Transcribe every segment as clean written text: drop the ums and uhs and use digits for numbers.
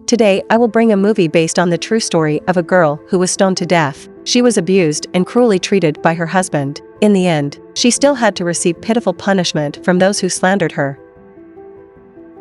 Today I will bring a movie based on the true story of a girl who was stoned to death. She was abused and cruelly treated by her husband. In the end, she still had to receive pitiful punishment from those who slandered her.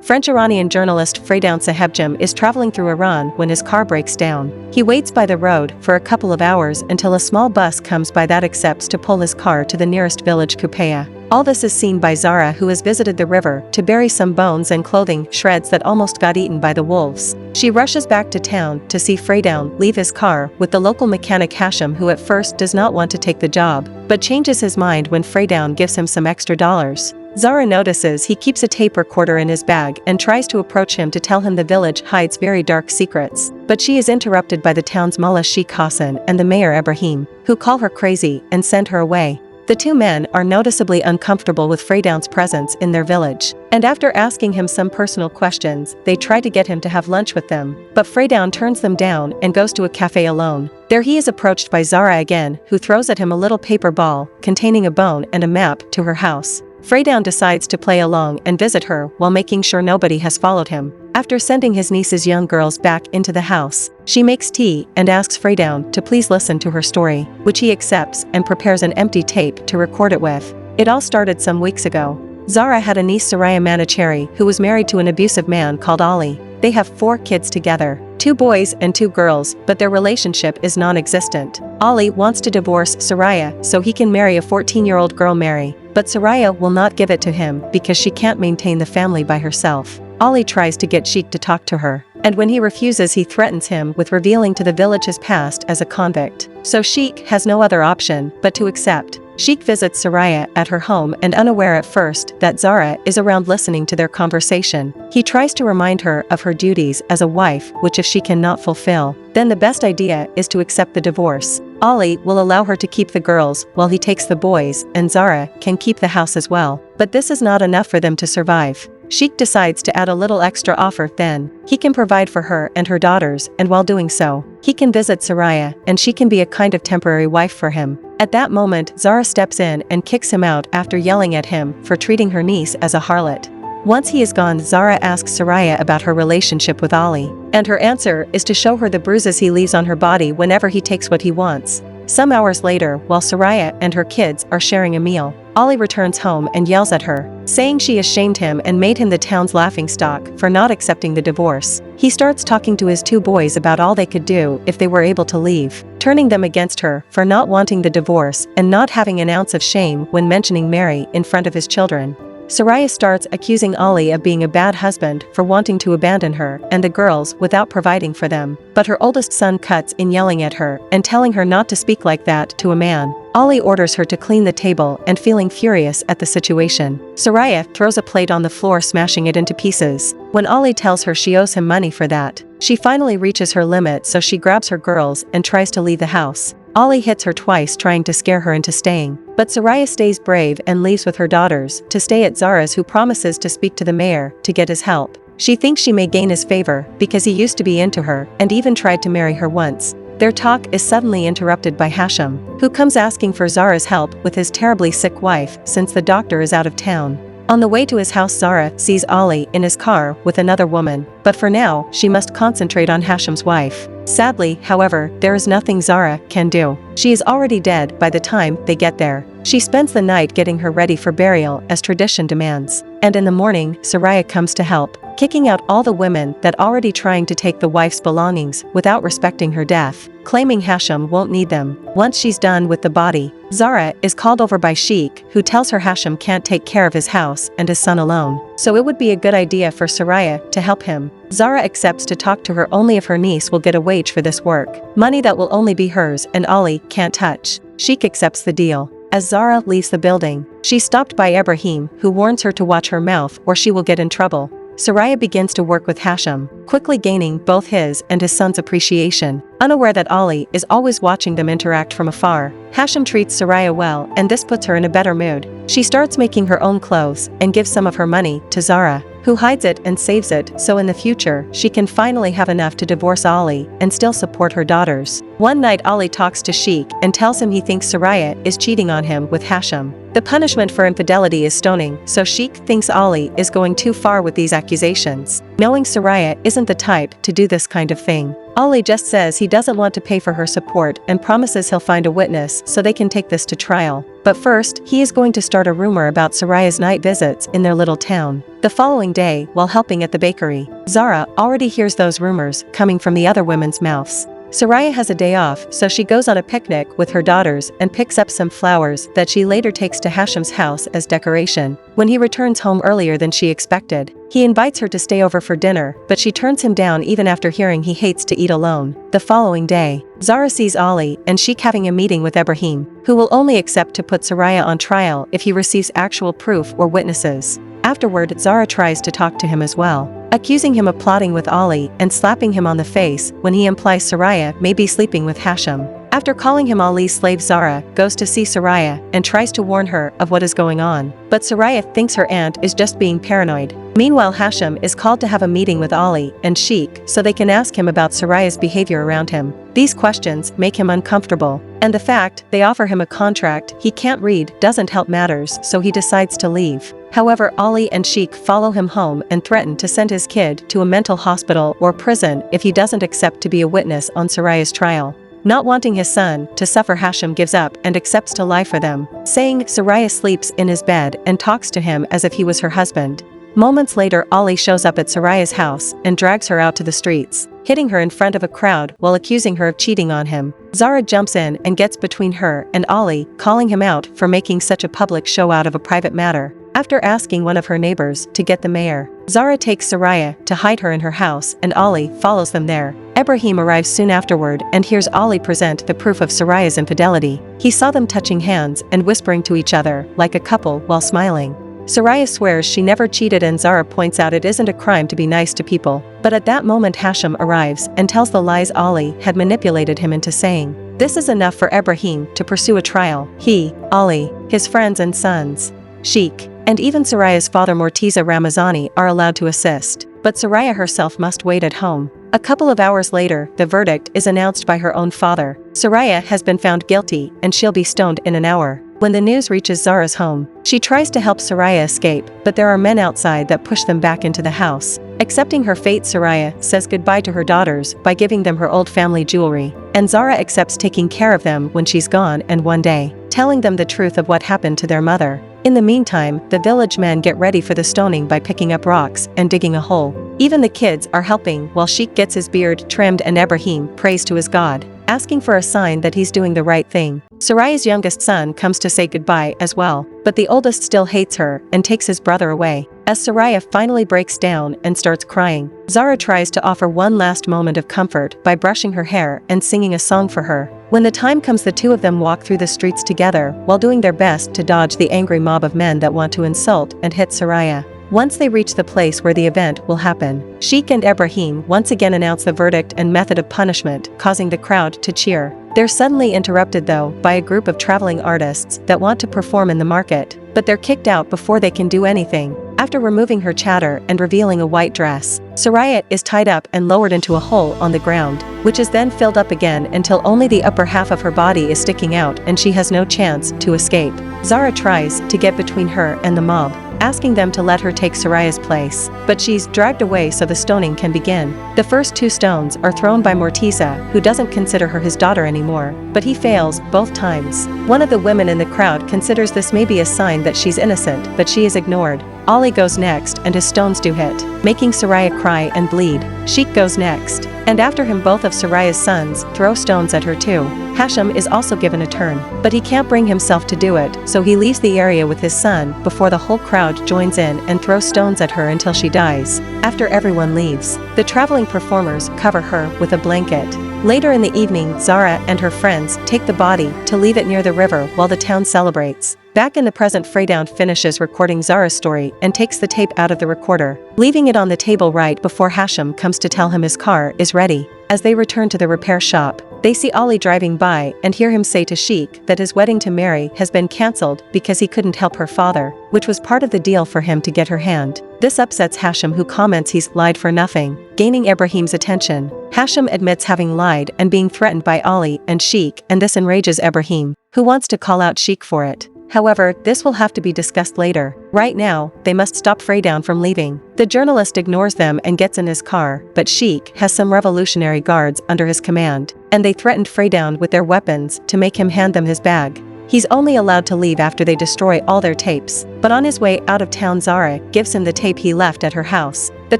French-Iranian journalist Freidoune Sahebjam is traveling through Iran when his car breaks down. He waits by the road for a couple of hours until a small bus comes by that accepts to pull his car to the nearest village Kupaya. All this is seen by Zahra, who has visited the river to bury some bones and clothing shreds that almost got eaten by the wolves. She rushes back to town to see Freidoune leave his car with the local mechanic Hashim, who at first does not want to take the job, but changes his mind when Freidoune gives him some extra dollars. Zahra notices he keeps a tape recorder in his bag and tries to approach him to tell him the village hides very dark secrets, but she is interrupted by the town's Mullah Sheikh Hassan and the mayor Ibrahim, who call her crazy and send her away. The two men are noticeably uncomfortable with Freidoune's presence in their village, and after asking him some personal questions, they try to get him to have lunch with them, but Freidoune turns them down and goes to a cafe alone. There he is approached by Zahra again, who throws at him a little paper ball containing a bone and a map to her house. Freidoune decides to play along and visit her while making sure nobody has followed him. After sending his niece's young girls back into the house, she makes tea and asks Freidoune to please listen to her story, which he accepts and prepares an empty tape to record it with. It all started some weeks ago. Zahra had a niece, Soraya Manutchehri, who was married to an abusive man called Ali. They have 4 kids together, 2 boys and 2 girls, but their relationship is non-existent. Ali wants to divorce Soraya so he can marry a 14-year-old girl, Mary, but Soraya will not give it to him because she can't maintain the family by herself. Ali tries to get Sheikh to talk to her, and when he refuses, he threatens him with revealing to the village his past as a convict. So Sheikh has no other option but to accept. Sheikh visits Soraya at her home and, unaware at first that Zahra is around listening to their conversation, he tries to remind her of her duties as a wife, which if she cannot fulfill, then the best idea is to accept the divorce. Ali will allow her to keep the girls while he takes the boys, and Zahra can keep the house as well. But this is not enough for them to survive. Sheikh decides to add a little extra offer. Then he can provide for her and her daughters, and while doing so, he can visit Soraya and she can be a kind of temporary wife for him. At that moment, Zahra steps in and kicks him out after yelling at him for treating her niece as a harlot. Once he is gone, Zahra asks Soraya about her relationship with Ali, and her answer is to show her the bruises he leaves on her body whenever he takes what he wants. Some hours later, while Soraya and her kids are sharing a meal, Ali returns home and yells at her, saying she has shamed him and made him the town's laughingstock for not accepting the divorce. He starts talking to his 2 boys about all they could do if they were able to leave, turning them against her for not wanting the divorce and not having an ounce of shame when mentioning Mary in front of his children. Soraya starts accusing Ali of being a bad husband for wanting to abandon her and the girls without providing for them, but her oldest son cuts in, yelling at her and telling her not to speak like that to a man. Ali orders her to clean the table, and feeling furious at the situation, Soraya throws a plate on the floor, smashing it into pieces. When Ali tells her she owes him money for that, she finally reaches her limit, so she grabs her girls and tries to leave the house. Ali hits her twice, trying to scare her into staying, but Soraya stays brave and leaves with her daughters to stay at Zahra's, who promises to speak to the mayor to get his help. She thinks she may gain his favor because he used to be into her and even tried to marry her once. Their talk is suddenly interrupted by Hashim, who comes asking for Zahra's help with his terribly sick wife since the doctor is out of town. On the way to his house, Zahra sees Ali in his car with another woman, but for now, she must concentrate on Hashim's wife. Sadly, however, there is nothing Zahra can do. She is already dead by the time they get there. She spends the night getting her ready for burial as tradition demands, and in the morning, Soraya comes to help, kicking out all the women that already trying to take the wife's belongings without respecting her death, claiming Hashim won't need them. Once she's done with the body, Zahra is called over by Sheikh, who tells her Hashim can't take care of his house and his son alone, so it would be a good idea for Soraya to help him. Zahra accepts to talk to her only if her niece will get a wage for this work, money that will only be hers and Ali can't touch. Sheikh accepts the deal. As Zahra leaves the building, she's stopped by Ibrahim, who warns her to watch her mouth or she will get in trouble. Soraya begins to work with Hashim, quickly gaining both his and his son's appreciation. Unaware that Ali is always watching them interact from afar, Hashim treats Soraya well, and this puts her in a better mood. She starts making her own clothes and gives some of her money to Zahra. who hides it and saves it so in the future she can finally have enough to divorce Ali and still support her daughters. One night Ali talks to Sheikh and tells him he thinks Soraya is cheating on him with Hashim. The punishment for infidelity is stoning, so Sheikh thinks Ali is going too far with these accusations, knowing Soraya isn't the type to do this kind of thing. Ali just says he doesn't want to pay for her support and promises he'll find a witness so they can take this to trial. But first, he is going to start a rumor about Soraya's night visits in their little town. The following day, while helping at the bakery, Zahra already hears those rumors coming from the other women's mouths. Soraya has a day off, so she goes on a picnic with her daughters and picks up some flowers that she later takes to Hashim's house as decoration. When he returns home earlier than she expected, he invites her to stay over for dinner, but she turns him down even after hearing he hates to eat alone. The following day, Zahra sees Ali and Sheikh having a meeting with Ibrahim, who will only accept to put Soraya on trial if he receives actual proof or witnesses. Afterward, Zahra tries to talk to him as well, accusing him of plotting with Ali and slapping him on the face when he implies Soraya may be sleeping with Hashim. After calling him Ali's slave, Zahra goes to see Soraya and tries to warn her of what is going on, but Soraya thinks her aunt is just being paranoid. Meanwhile, Hashim is called to have a meeting with Ali and Sheikh so they can ask him about Soraya's behavior around him. These questions make him uncomfortable, and the fact they offer him a contract he can't read doesn't help matters, so he decides to leave. However, Ali and Sheikh follow him home and threaten to send his kid to a mental hospital or prison if he doesn't accept to be a witness on Soraya's trial. Not wanting his son to suffer, Hashim gives up and accepts to lie for them, saying Soraya sleeps in his bed and talks to him as if he was her husband. Moments later, Ali shows up at Soraya's house and drags her out to the streets, hitting her in front of a crowd while accusing her of cheating on him. Zahra jumps in and gets between her and Ali, calling him out for making such a public show out of a private matter. After asking one of her neighbors to get the mayor, Zahra takes Soraya to hide her in her house and Ali follows them there. Ibrahim arrives soon afterward and hears Ali present the proof of Soraya's infidelity. He saw them touching hands and whispering to each other like a couple while smiling. Soraya swears she never cheated and Zahra points out it isn't a crime to be nice to people. But at that moment Hashim arrives and tells the lies Ali had manipulated him into saying. This is enough for Ibrahim to pursue a trial. He, Ali, his friends and sons, Sheikh, and even Soraya's father Morteza Ramazani are allowed to assist. But Soraya herself must wait at home. A couple of hours later, the verdict is announced by her own father. Soraya has been found guilty and she'll be stoned in an hour. When the news reaches Zahra's home, she tries to help Soraya escape, but there are men outside that push them back into the house. Accepting her fate, Soraya says goodbye to her daughters by giving them her old family jewelry, and Zahra accepts taking care of them when she's gone and one day, telling them the truth of what happened to their mother. In the meantime, the village men get ready for the stoning by picking up rocks and digging a hole. Even the kids are helping while Sheikh gets his beard trimmed and Ibrahim prays to his God, asking for a sign that he's doing the right thing. Soraya's youngest son comes to say goodbye as well, but the oldest still hates her and takes his brother away. As Soraya finally breaks down and starts crying, Zahra tries to offer one last moment of comfort by brushing her hair and singing a song for her. When the time comes, the two of them walk through the streets together while doing their best to dodge the angry mob of men that want to insult and hit Soraya. Once they reach the place where the event will happen, Sheikh and Ibrahim once again announce the verdict and method of punishment, causing the crowd to cheer. They're suddenly interrupted though by a group of traveling artists that want to perform in the market, but they're kicked out before they can do anything. After removing her chatter and revealing a white dress, Soraya is tied up and lowered into a hole on the ground, which is then filled up again until only the upper half of her body is sticking out and she has no chance to escape. Zahra tries to get between her and the mob, asking them to let her take Soraya's place, but she's dragged away so the stoning can begin. The first 2 stones are thrown by Morteza, who doesn't consider her his daughter anymore, but he fails both times. One of the women in the crowd considers this may be a sign that she's innocent, but she is ignored. Ali goes next and his stones do hit, making Soraya cry and bleed. Sheikh goes next, and after him both of Soraya's sons throw stones at her too. Hashim is also given a turn, but he can't bring himself to do it, so he leaves the area with his son before the whole crowd joins in and throws stones at her until she dies. After everyone leaves, the traveling performers cover her with a blanket. Later in the evening, Zahra and her friends take the body to leave it near the river while the town celebrates. Back in the present, Freidoune finishes recording Zahra's story and takes the tape out of the recorder, leaving it on the table right before Hashim comes to tell him his car is ready. As they return to the repair shop, They see Ali driving by and hear him say to Sheikh that his wedding to Mary has been cancelled because he couldn't help her father, which was part of the deal for him to get her hand. This upsets Hashim, who comments he's lied for nothing, gaining Ibrahim's attention. Hashim admits having lied and being threatened by Ali and Sheikh, and this enrages Ibrahim, who wants to call out Sheikh for it. However, this will have to be discussed later. Right now, they must stop Freidoune from leaving. The journalist ignores them and gets in his car, but Sheikh has some revolutionary guards under his command, and they threatened Freidoune with their weapons to make him hand them his bag. He's only allowed to leave after they destroy all their tapes, but on his way out of town Zahra gives him the tape he left at her house. The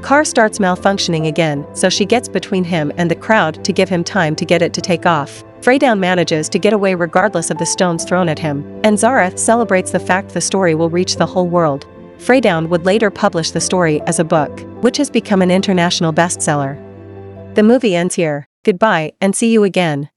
car starts malfunctioning again, so she gets between him and the crowd to give him time to get it to take off. Freidoune manages to get away regardless of the stones thrown at him, and Zahra celebrates the fact the story will reach the whole world. Freidoune would later publish the story as a book, which has become an international bestseller. The movie ends here. Goodbye, and see you again.